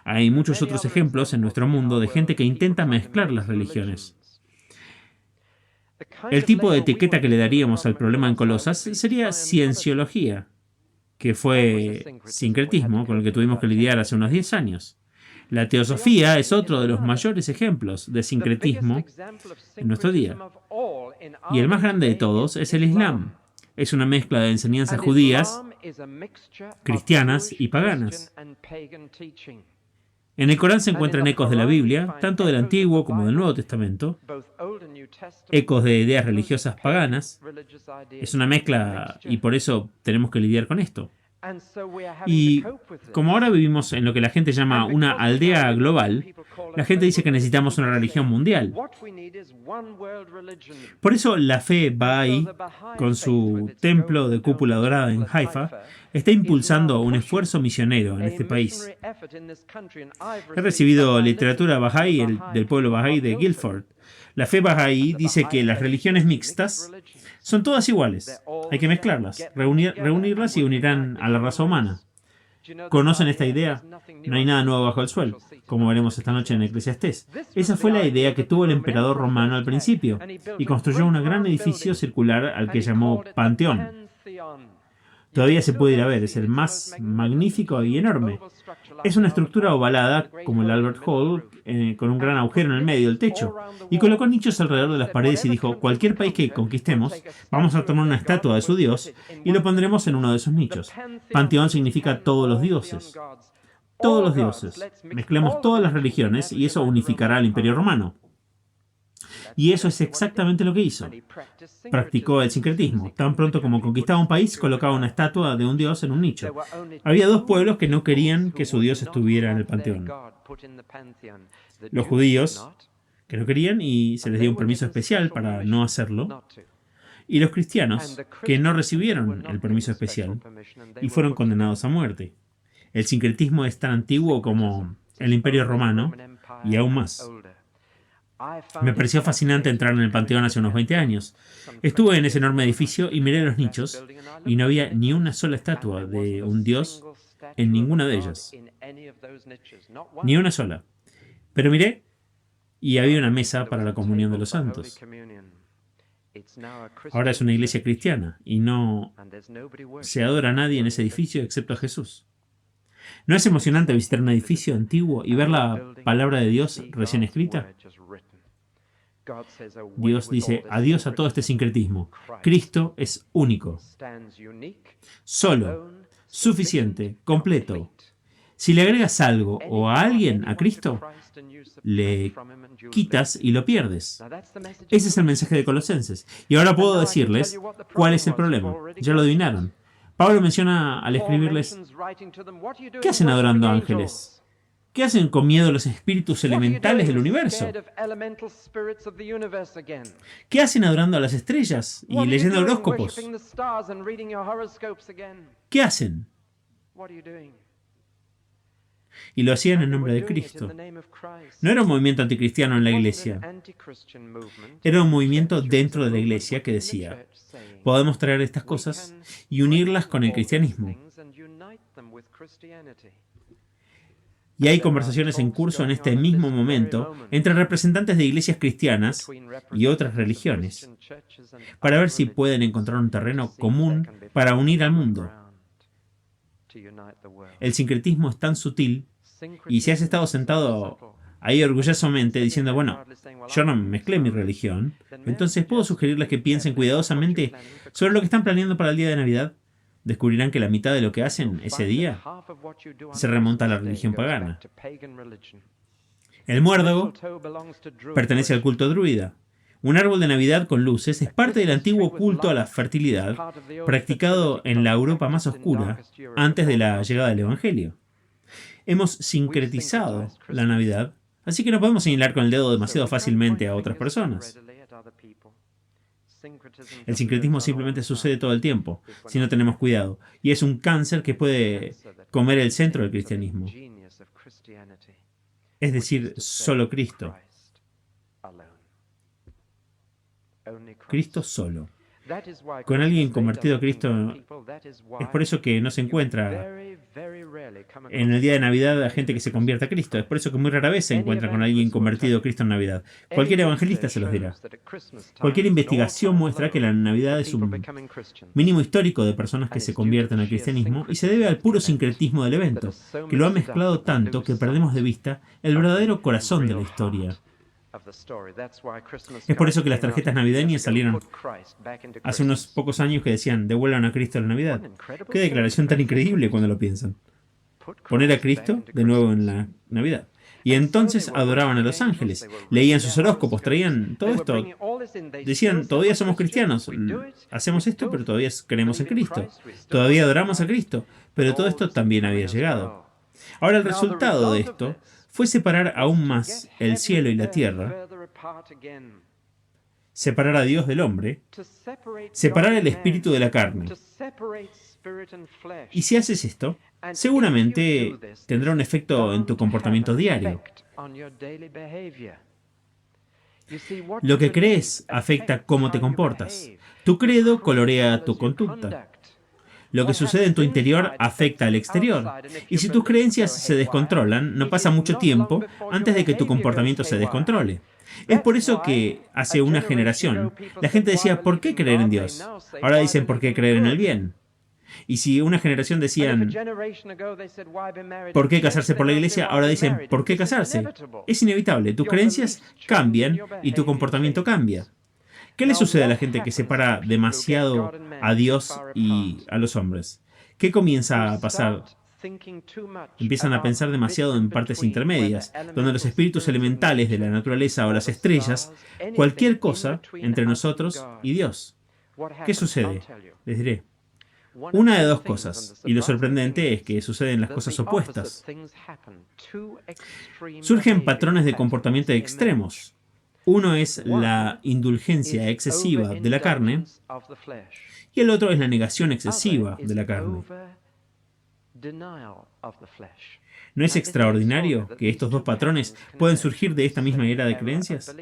Hay muchos otros ejemplos en nuestro mundo de gente que intenta mezclar las religiones. El tipo de etiqueta que le daríamos al problema en Colosas sería cienciología, que fue sincretismo con el que tuvimos que lidiar hace unos 10 años. La teosofía es otro de los mayores ejemplos de sincretismo en nuestro día. Y el más grande de todos es el Islam. Es una mezcla de enseñanzas judías, cristianas y paganas. En el Corán se encuentran ecos de la Biblia, tanto del Antiguo como del Nuevo Testamento, ecos de ideas religiosas paganas. Es una mezcla y por eso tenemos que lidiar con esto. Y como ahora vivimos en lo que la gente llama una aldea global, la gente dice que necesitamos una religión mundial. Por eso la fe Bahá'í, con su templo de cúpula dorada en Haifa, está impulsando un esfuerzo misionero en este país. He recibido literatura Bahá'í del pueblo Bahá'í de Guildford. La fe Bahá'í dice que las religiones mixtas son todas iguales. Hay que mezclarlas, reunirlas y unirán a la raza humana. ¿Conocen esta idea? No hay nada nuevo bajo el suelo, como veremos esta noche en Eclesiastés. Esa fue la idea que tuvo el emperador romano al principio, y construyó un gran edificio circular al que llamó Panteón. Todavía se puede ir a ver, es el más magnífico y enorme. Es una estructura ovalada, como el Albert Hall, con un gran agujero en el medio del techo, y colocó nichos alrededor de las paredes y dijo, cualquier país que conquistemos, vamos a tomar una estatua de su dios y lo pondremos en uno de esos nichos. Panteón significa todos los dioses. Todos los dioses. Mezclemos todas las religiones y eso unificará al Imperio Romano. Y eso es exactamente lo que hizo. Practicó el sincretismo. Tan pronto como conquistaba un país, colocaba una estatua de un dios en un nicho. Había dos pueblos que no querían que su dios estuviera en el panteón. Los judíos, que no querían y se les dio un permiso especial para no hacerlo. Y los cristianos, que no recibieron el permiso especial y fueron condenados a muerte. El sincretismo es tan antiguo como el Imperio Romano y aún más. Me pareció fascinante entrar en el Panteón hace unos 20 años. Estuve en ese enorme edificio y miré los nichos y no había ni una sola estatua de un dios en ninguna de ellas. Ni una sola. Pero miré y había una mesa para la comunión de los santos. Ahora es una iglesia cristiana y no se adora a nadie en ese edificio excepto a Jesús. ¿No es emocionante visitar un edificio antiguo y ver la palabra de Dios recién escrita? Dios dice adiós a todo este sincretismo. Cristo es único, solo, suficiente, completo. Si le agregas algo o a alguien a Cristo, le quitas y lo pierdes. Ese es el mensaje de Colosenses. Y ahora puedo decirles cuál es el problema. Ya lo adivinaron. Pablo menciona al escribirles, ¿qué hacen adorando ángeles? ¿Qué hacen con miedo los espíritus elementales del universo? ¿Qué hacen adorando a las estrellas y leyendo horóscopos? ¿Qué hacen? Y lo hacían en nombre de Cristo. No era un movimiento anticristiano en la iglesia. Era un movimiento dentro de la iglesia que decía, podemos traer estas cosas y unirlas con el cristianismo. Y hay conversaciones en curso en este mismo momento entre representantes de iglesias cristianas y otras religiones para ver si pueden encontrar un terreno común para unir al mundo. El sincretismo es tan sutil y si has estado sentado ahí orgullosamente diciendo, bueno, yo no mezclé mi religión, entonces puedo sugerirles que piensen cuidadosamente sobre lo que están planeando para el día de Navidad. Descubrirán que la mitad de lo que hacen ese día se remonta a la religión pagana. El muérdago pertenece al culto druida. Un árbol de Navidad con luces es parte del antiguo culto a la fertilidad practicado en la Europa más oscura antes de la llegada del Evangelio. Hemos sincretizado la Navidad, así que no podemos señalar con el dedo demasiado fácilmente a otras personas. El sincretismo simplemente sucede todo el tiempo, si no tenemos cuidado, y es un cáncer que puede comer el centro del cristianismo. Es decir, solo Cristo. Cristo solo. Con alguien convertido a Cristo, es por eso que no se encuentra en el día de Navidad a gente que se convierte a Cristo. Es por eso que muy rara vez se encuentra con alguien convertido a Cristo en Navidad. Cualquier evangelista se los dirá. Cualquier investigación muestra que la Navidad es un mínimo histórico de personas que se convierten al cristianismo y se debe al puro sincretismo del evento, que lo ha mezclado tanto que perdemos de vista el verdadero corazón de la historia. Es por eso que las tarjetas navideñas salieron hace unos pocos años que decían, devuelvan a Cristo a la Navidad. Qué declaración tan increíble cuando lo piensan. Poner a Cristo de nuevo en la Navidad. Y entonces adoraban a los ángeles, leían sus horóscopos, traían todo esto. Decían, todavía somos cristianos, hacemos esto, pero todavía creemos en Cristo. Todavía adoramos a Cristo, pero todo esto también había llegado. Ahora el resultado de esto fue separar aún más el cielo y la tierra, separar a Dios del hombre, separar el espíritu de la carne. Y si haces esto, seguramente tendrá un efecto en tu comportamiento diario. Lo que crees afecta cómo te comportas. Tu credo colorea tu conducta. Lo que sucede en tu interior afecta al exterior. Y si tus creencias se descontrolan, no pasa mucho tiempo antes de que tu comportamiento se descontrole. Es por eso que hace una generación la gente decía, ¿por qué creer en Dios? Ahora dicen, ¿por qué creer en el bien? Y si una generación decían, ¿por qué casarse por la iglesia? Ahora dicen, ¿por qué casarse? Es inevitable. Tus creencias cambian y tu comportamiento cambia. ¿Qué le sucede a la gente que separa demasiado a Dios y a los hombres? ¿Qué comienza a pasar? Empiezan a pensar demasiado en partes intermedias, donde los espíritus elementales de la naturaleza o las estrellas, cualquier cosa entre nosotros y Dios. ¿Qué sucede? Les diré. Una de dos cosas, y lo sorprendente es que suceden las cosas opuestas. Surgen patrones de comportamiento extremos. Uno es la indulgencia excesiva de la carne y el otro es la negación excesiva de la carne. ¿No es extraordinario que estos dos patrones pueden surgir de esta misma era de creencias?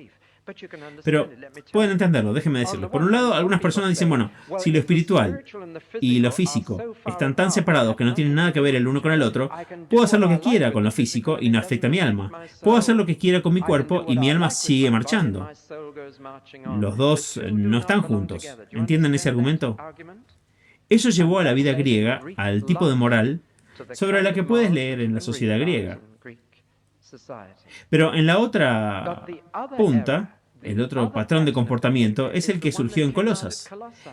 Pero pueden entenderlo, déjenme decirlo. Por un lado, algunas personas dicen, bueno, si lo espiritual y lo físico están tan separados que no tienen nada que ver el uno con el otro, puedo hacer lo que quiera con lo físico y no afecta a mi alma. Puedo hacer lo que quiera con mi cuerpo y mi alma sigue marchando. Los dos no están juntos. ¿Entienden ese argumento? Eso llevó a la vida griega al tipo de moral sobre la que puedes leer en la sociedad griega. Pero en la otra punta, el otro patrón de comportamiento es el que surgió en Colosas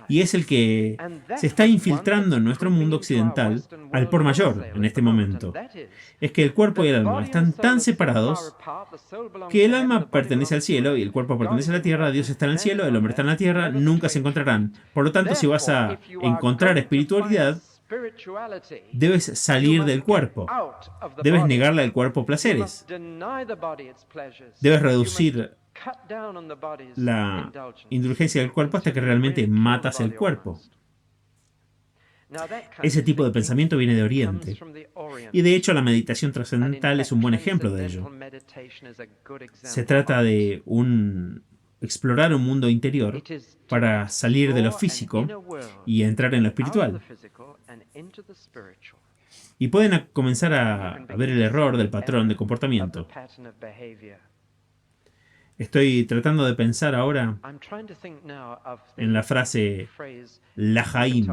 y es el que se está infiltrando en nuestro mundo occidental al por mayor en este momento. Es que el cuerpo y el alma están tan separados que el alma pertenece al cielo y el cuerpo pertenece a la tierra, Dios está en el cielo, el hombre está en la tierra, nunca se encontrarán. Por lo tanto, si vas a encontrar espiritualidad, debes salir del cuerpo. Debes negarle al cuerpo placeres. Debes reducir la indulgencia del cuerpo hasta que realmente matas el cuerpo. Ese tipo de pensamiento viene de Oriente. Y de hecho la meditación trascendental es un buen ejemplo de ello. Se trata de explorar un mundo interior para salir de lo físico y entrar en lo espiritual. Y pueden comenzar a ver el error del patrón de comportamiento. Estoy tratando de pensar ahora en la frase Lahaim.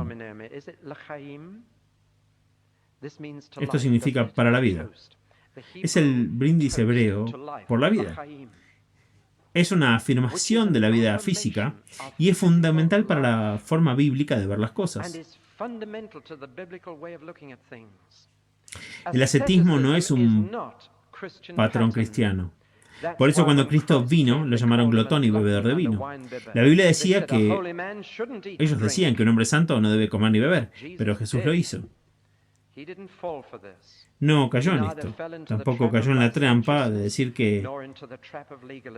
Esto significa para la vida. Es el brindis hebreo por la vida. Es una afirmación de la vida física y es fundamental para la forma bíblica de ver las cosas. El ascetismo no es un patrón cristiano. Por eso cuando Cristo vino, lo llamaron glotón y bebedor de vino. La Biblia decía que ellos decían que un hombre santo no debe comer ni beber, pero Jesús lo hizo. No cayó en esto. Tampoco cayó en la trampa de decir que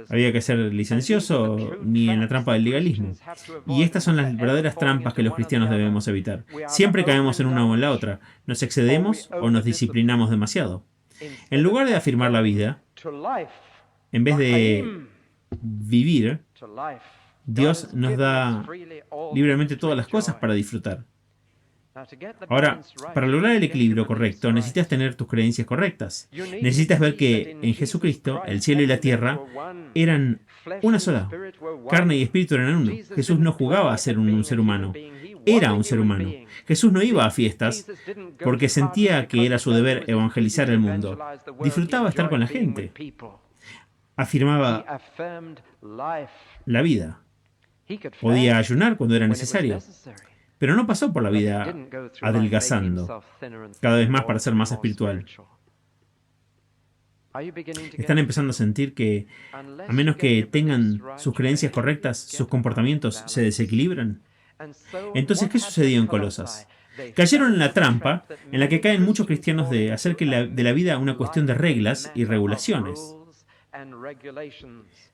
había que ser licencioso, ni en la trampa del legalismo. Y estas son las verdaderas trampas que los cristianos debemos evitar. Siempre caemos en una o en la otra. Nos excedemos o nos disciplinamos demasiado. En lugar de afirmar la vida, en vez de vivir, Dios nos da libremente todas las cosas para disfrutar. Ahora, para lograr el equilibrio correcto, necesitas tener tus creencias correctas. Necesitas ver que en Jesucristo, el cielo y la tierra eran una sola. Carne y espíritu eran uno. Jesús no jugaba a ser un ser humano. Era un ser humano. Jesús no iba a fiestas porque sentía que era su deber evangelizar el mundo. Disfrutaba estar con la gente. Afirmaba la vida. Podía ayunar cuando era necesario. Pero no pasó por la vida adelgazando cada vez más para ser más espiritual. Están empezando a sentir que, a menos que tengan sus creencias correctas, sus comportamientos se desequilibran. Entonces, ¿qué sucedió en Colosas? Cayeron en la trampa en la que caen muchos cristianos de hacer de la vida una cuestión de reglas y regulaciones.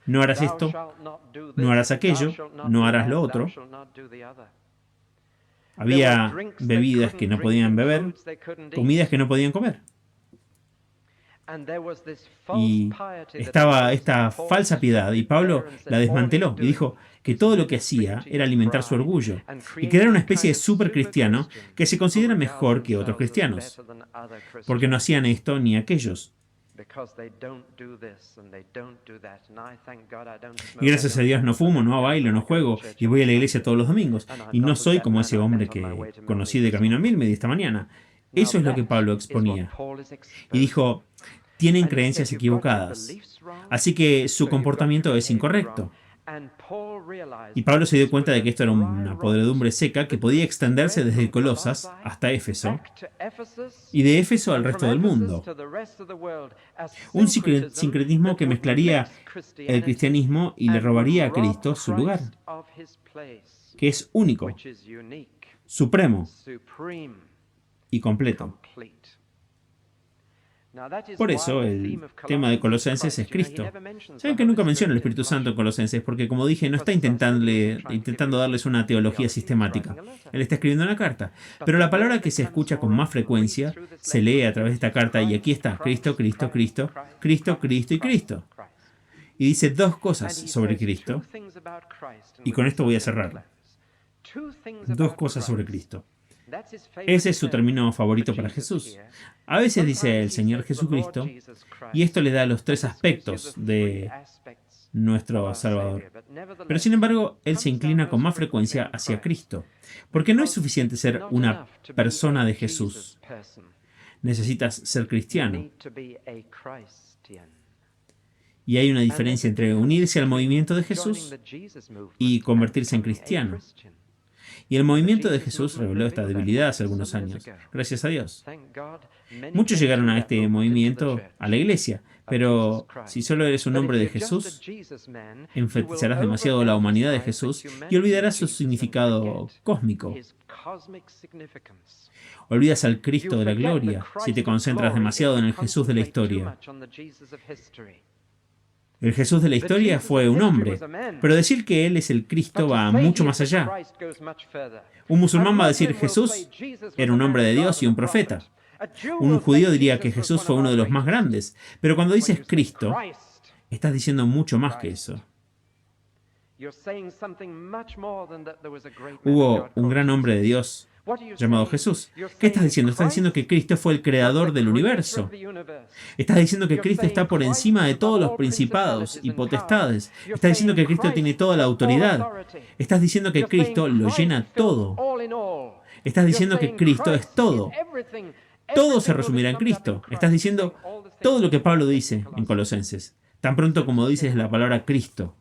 No harás esto, no harás aquello, no harás lo otro. Había bebidas que no podían beber, comidas que no podían comer. Y estaba esta falsa piedad, y Pablo la desmanteló y dijo que todo lo que hacía era alimentar su orgullo y crear una especie de super cristiano que se considera mejor que otros cristianos, porque no hacían esto ni aquellos. Y gracias a Dios no fumo, no bailo, no juego y voy a la iglesia todos los domingos. Y no soy como ese hombre que conocí de camino a Milmed esta mañana. Eso es lo que Pablo exponía. Y dijo, tienen creencias equivocadas. Así que su comportamiento es incorrecto. Y Pablo se dio cuenta de que esto era una podredumbre seca que podía extenderse desde Colosas hasta Éfeso y de Éfeso al resto del mundo. Un sincretismo que mezclaría el cristianismo y le robaría a Cristo su lugar, que es único, supremo y completo. Por eso, el tema de Colosenses es Cristo. ¿Saben que nunca menciona el Espíritu Santo en Colosenses? Porque, como dije, no está intentando darles una teología sistemática. Él está escribiendo una carta. Pero la palabra que se escucha con más frecuencia se lee a través de esta carta y aquí está, Cristo, Cristo, Cristo, Cristo, Cristo y Cristo. Y dice dos cosas sobre Cristo. Y con esto voy a cerrar. Dos cosas sobre Cristo. Ese es su término favorito para Jesús. A veces dice el Señor Jesucristo, y esto le da los tres aspectos de nuestro Salvador. Pero sin embargo, Él se inclina con más frecuencia hacia Cristo, porque no es suficiente ser una persona de Jesús. Necesitas ser cristiano. Y hay una diferencia entre unirse al movimiento de Jesús y convertirse en cristiano. Y el movimiento de Jesús reveló esta debilidad hace algunos años. Gracias a Dios. Muchos llegaron a este movimiento, a la iglesia, pero si solo eres un hombre de Jesús, enfatizarás demasiado la humanidad de Jesús y olvidarás su significado cósmico. Olvidas al Cristo de la gloria si te concentras demasiado en el Jesús de la historia. El Jesús de la historia fue un hombre, pero decir que Él es el Cristo va mucho más allá. Un musulmán va a decir Jesús era un hombre de Dios y un profeta. Un judío diría que Jesús fue uno de los más grandes, pero cuando dices Cristo, estás diciendo mucho más que eso. Hubo un gran hombre de Dios llamado Jesús. ¿Qué estás diciendo? Estás diciendo que Cristo fue el creador del universo. Estás diciendo que Cristo está por encima de todos los principados y potestades. Estás diciendo que Cristo tiene toda la autoridad. Estás diciendo que Cristo lo llena todo. Estás diciendo que Cristo es todo. Todo se resumirá en Cristo. Estás diciendo todo lo que Pablo dice en Colosenses. Tan pronto como dices la palabra Cristo.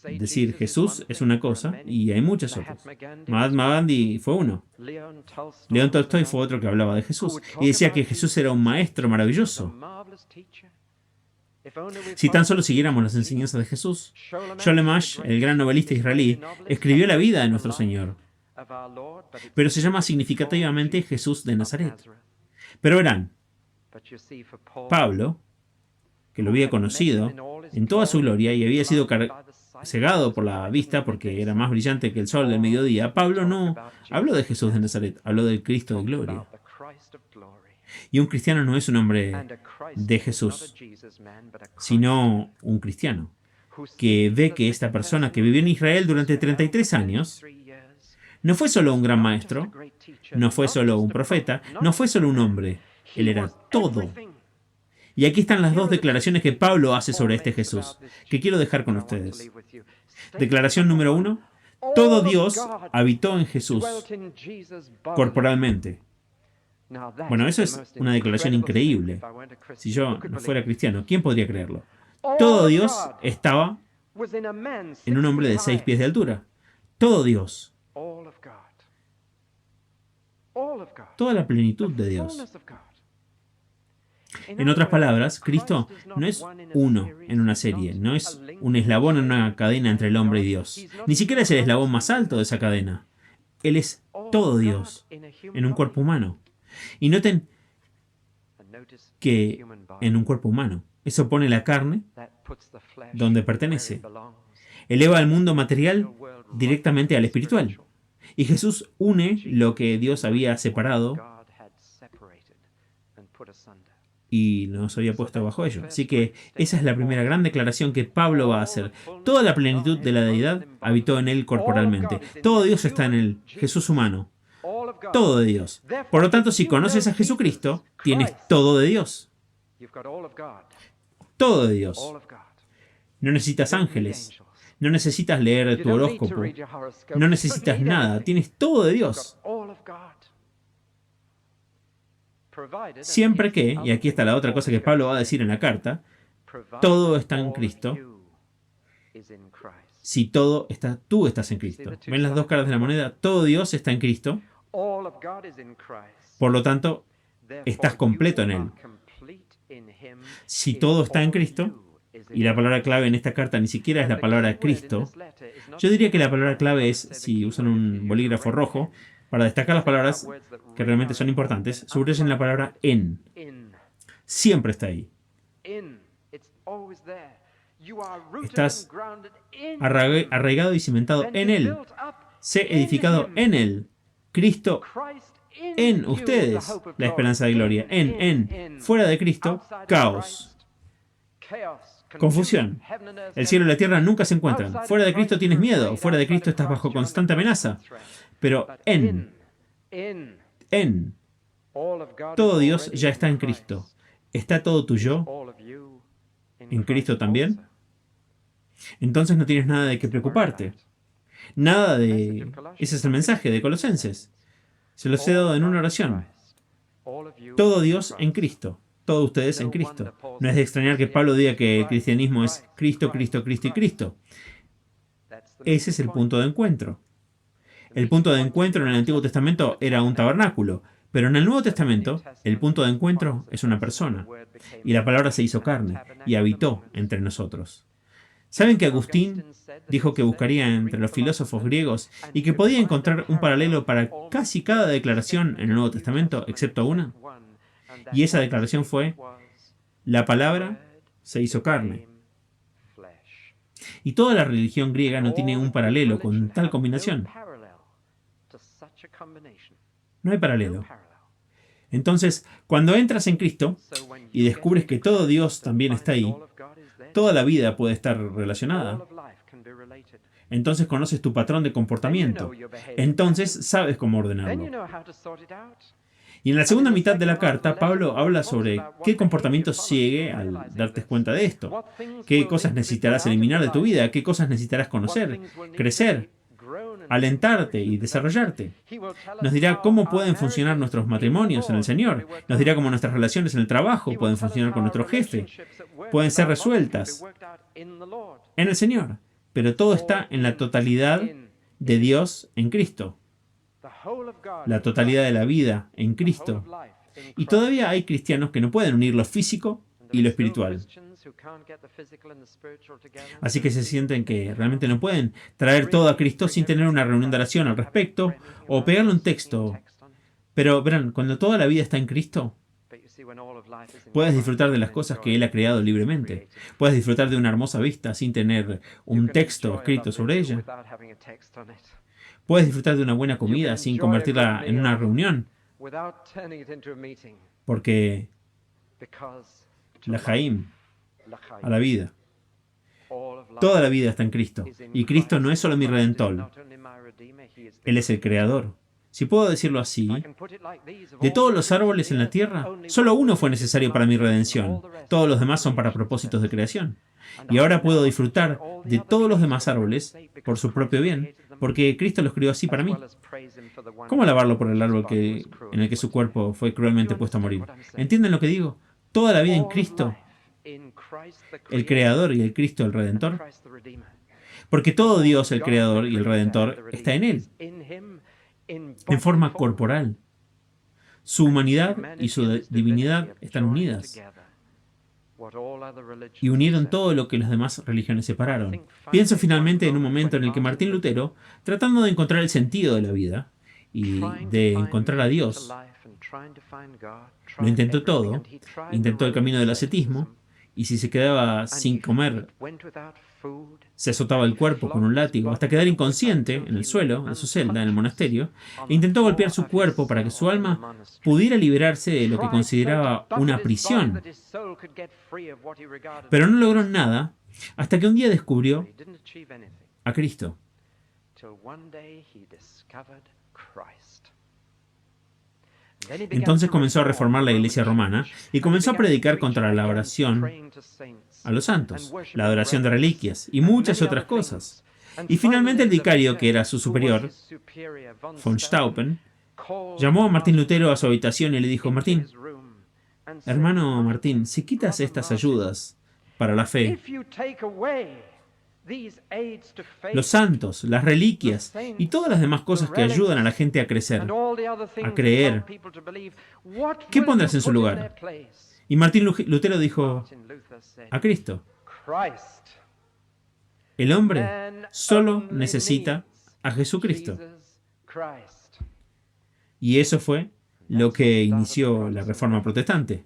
Decir Jesús es una cosa y hay muchas otras. Mahatma Gandhi fue uno. León Tolstoy fue otro que hablaba de Jesús y decía que Jesús era un maestro maravilloso. Si tan solo siguiéramos las enseñanzas de Jesús, Sholem Asch, el gran novelista israelí, escribió la vida de nuestro Señor, pero se llama significativamente Jesús de Nazaret. Pero verán, Pablo, que lo había conocido en toda su gloria y había sido cegado por la vista porque era más brillante que el sol del mediodía, Pablo no habló de Jesús de Nazaret, habló del Cristo de gloria. Y un cristiano no es un hombre de Jesús, sino un cristiano que ve que esta persona que vivió en Israel durante 33 años no fue solo un gran maestro, no fue solo un profeta, no fue solo un hombre, él era todo. Y aquí están las dos declaraciones que Pablo hace sobre este Jesús, que quiero dejar con ustedes. Declaración número 1. Todo Dios habitó en Jesús corporalmente. Bueno, eso es una declaración increíble. Si yo no fuera cristiano, ¿quién podría creerlo? Todo Dios estaba en un hombre de 6 pies de altura. Todo Dios. Toda la plenitud de Dios. En otras palabras, Cristo no es uno en una serie, no es un eslabón en una cadena entre el hombre y Dios. Ni siquiera es el eslabón más alto de esa cadena. Él es todo Dios en un cuerpo humano. Y noten que en un cuerpo humano, eso pone la carne donde pertenece. Eleva al mundo material directamente al espiritual. Y Jesús une lo que Dios había separado y nos había puesto bajo ello. Así que esa es la primera gran declaración que Pablo va a hacer. Toda la plenitud de la deidad habitó en él corporalmente. Todo Dios está en él, Jesús humano. Todo de Dios. Por lo tanto, si conoces a Jesucristo, tienes todo de Dios. Todo de Dios. No necesitas ángeles. No necesitas leer tu horóscopo. No necesitas nada. Tienes todo de Dios. Siempre que, y aquí está la otra cosa que Pablo va a decir en la carta, todo está en Cristo. Si tú estás en Cristo. ¿Ven las dos caras de la moneda? Todo Dios está en Cristo. Por lo tanto, estás completo en Él. Si todo está en Cristo, y la palabra clave en esta carta ni siquiera es la palabra Cristo, yo diría que la palabra clave es, si usan un bolígrafo rojo, para destacar las palabras que realmente son importantes, subrayen la palabra en. Siempre está ahí. Estás arraigado y cimentado en Él. Sé edificado en Él. Cristo en ustedes, la esperanza de gloria. Fuera de Cristo, caos. Confusión. El cielo y la tierra nunca se encuentran. Fuera de Cristo tienes miedo. Fuera de Cristo estás bajo constante amenaza. Pero en. Todo Dios ya está en Cristo. ¿Está todo tu yo en Cristo también? Entonces no tienes nada de qué preocuparte. Nada de... Ese es el mensaje de Colosenses. Se los he dado en una oración. Todo Dios en Cristo. Todos ustedes en Cristo. No es de extrañar que Pablo diga que el cristianismo es Cristo, Cristo, Cristo y Cristo. Ese es el punto de encuentro. El punto de encuentro en el Antiguo Testamento era un tabernáculo, pero en el Nuevo Testamento el punto de encuentro es una persona. Y la palabra se hizo carne y habitó entre nosotros. ¿Saben que Agustín dijo que buscaría entre los filósofos griegos y que podía encontrar un paralelo para casi cada declaración en el Nuevo Testamento, excepto una? Y esa declaración fue: la palabra se hizo carne. Y toda la religión griega no tiene un paralelo con tal combinación. No hay paralelo. Entonces, cuando entras en Cristo y descubres que todo Dios también está ahí, toda la vida puede estar relacionada. Entonces conoces tu patrón de comportamiento. Entonces sabes cómo ordenarlo. Y en la segunda mitad de la carta, Pablo habla sobre qué comportamiento sigue al darte cuenta de esto. Qué cosas necesitarás eliminar de tu vida, qué cosas necesitarás conocer, crecer, alentarte y desarrollarte. Nos dirá cómo pueden funcionar nuestros matrimonios en el Señor. Nos dirá cómo nuestras relaciones en el trabajo pueden funcionar con nuestro jefe. Pueden ser resueltas en el Señor. Pero todo está en la totalidad de Dios en Cristo. La totalidad de la vida en Cristo. Y todavía hay cristianos que no pueden unir lo físico y lo espiritual. Así que se sienten que realmente no pueden traer todo a Cristo sin tener una reunión de oración al respecto o pegarle un texto. Pero verán, cuando toda la vida está en Cristo, puedes disfrutar de las cosas que Él ha creado libremente. Puedes disfrutar de una hermosa vista sin tener un texto escrito sobre ella. Puedes disfrutar de una buena comida sin convertirla en una reunión. Porque la Jaim, a la vida. Toda la vida está en Cristo. Y Cristo no es solo mi Redentor. Él es el Creador. Si puedo decirlo así, de todos los árboles en la tierra, solo uno fue necesario para mi redención. Todos los demás son para propósitos de creación. Y ahora puedo disfrutar de todos los demás árboles por su propio bien, porque Cristo los crió así para mí. ¿Cómo alabarlo por el árbol en el que su cuerpo fue cruelmente puesto a morir? ¿Entienden lo que digo? Toda la vida en Cristo, el Creador y el Cristo, el Redentor. Porque todo Dios, el Creador y el Redentor, está en Él, en forma corporal. Su humanidad y su divinidad están unidas. Y unieron todo lo que las demás religiones separaron. Pienso finalmente en un momento en el que Martín Lutero, tratando de encontrar el sentido de la vida y de encontrar a Dios, lo intentó todo, intentó el camino del ascetismo, y si se quedaba sin comer, se azotaba el cuerpo con un látigo hasta quedar inconsciente en el suelo de su celda en el monasterio, e intentó golpear su cuerpo para que su alma pudiera liberarse de lo que consideraba una prisión. Pero no logró nada hasta que un día descubrió a Cristo. Entonces comenzó a reformar la iglesia romana y comenzó a predicar contra la adoración a los santos, la adoración de reliquias y muchas otras cosas. Y finalmente el vicario, que era su superior, von Staupen, llamó a Martín Lutero a su habitación y le dijo: Martín, hermano Martín, si quitas estas ayudas para la fe, los santos, las reliquias y todas las demás cosas que ayudan a la gente a crecer, a creer, ¿qué pondrás en su lugar? Y Martín Lutero dijo: a Cristo. El hombre solo necesita a Jesucristo. Y eso fue lo que inició la Reforma Protestante.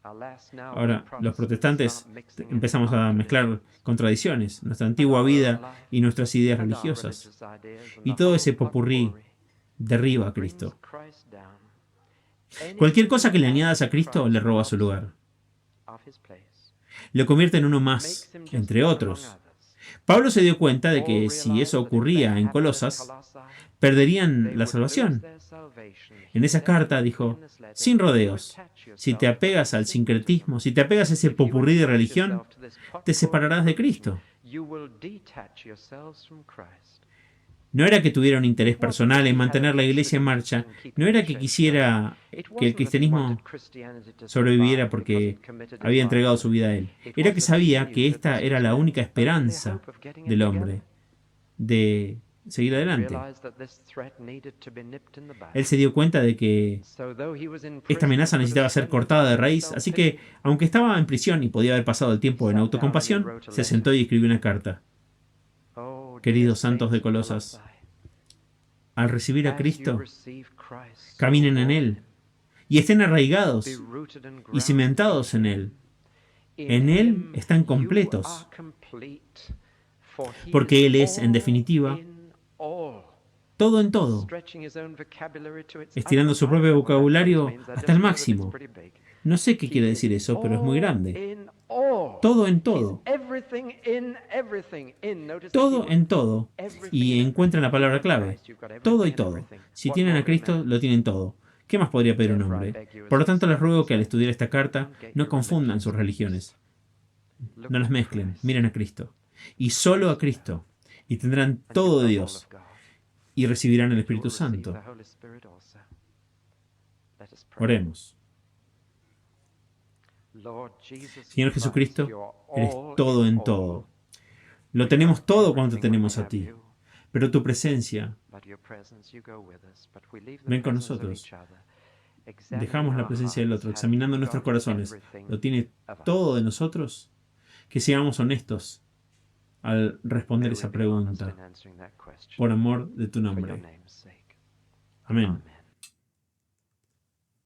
Ahora, los protestantes empezamos a mezclar contradicciones, nuestra antigua vida y nuestras ideas religiosas. Y todo ese popurrí derriba a Cristo. Cualquier cosa que le añadas a Cristo le roba su lugar. Lo convierte en uno más, entre otros. Pablo se dio cuenta de que si eso ocurría en Colosas, perderían la salvación. En esa carta dijo: sin rodeos, si te apegas al sincretismo, si te apegas a ese popurrí de religión, te separarás de Cristo. No era que tuviera un interés personal en mantener la iglesia en marcha, no era que quisiera que el cristianismo sobreviviera porque había entregado su vida a él. Era que sabía que esta era la única esperanza del hombre de seguir adelante. Él se dio cuenta de que esta amenaza necesitaba ser cortada de raíz, así que, aunque estaba en prisión y podía haber pasado el tiempo en autocompasión, se sentó y escribió una carta. Queridos santos de Colosas, al recibir a Cristo, caminen en Él y estén arraigados y cimentados en Él. En Él están completos, porque Él es, en definitiva, todo en todo, estirando su propio vocabulario hasta el máximo. No sé qué quiere decir eso, pero es muy grande. Todo en todo. Todo en todo. Y encuentran la palabra clave. Todo y todo. Si tienen a Cristo, lo tienen todo. ¿Qué más podría pedir un hombre? Por lo tanto, les ruego que al estudiar esta carta no confundan sus religiones. No las mezclen. Miren a Cristo. Y solo a Cristo. Y tendrán todo de Dios. Y recibirán el Espíritu Santo. Oremos. Señor Jesucristo, eres todo en todo. Lo tenemos todo cuando te tenemos a ti. Pero tu presencia, ven con nosotros. Dejamos la presencia del otro, examinando nuestros corazones. ¿Lo tiene todo de nosotros? Que seamos honestos al responder esa pregunta, por amor de tu nombre. Amén.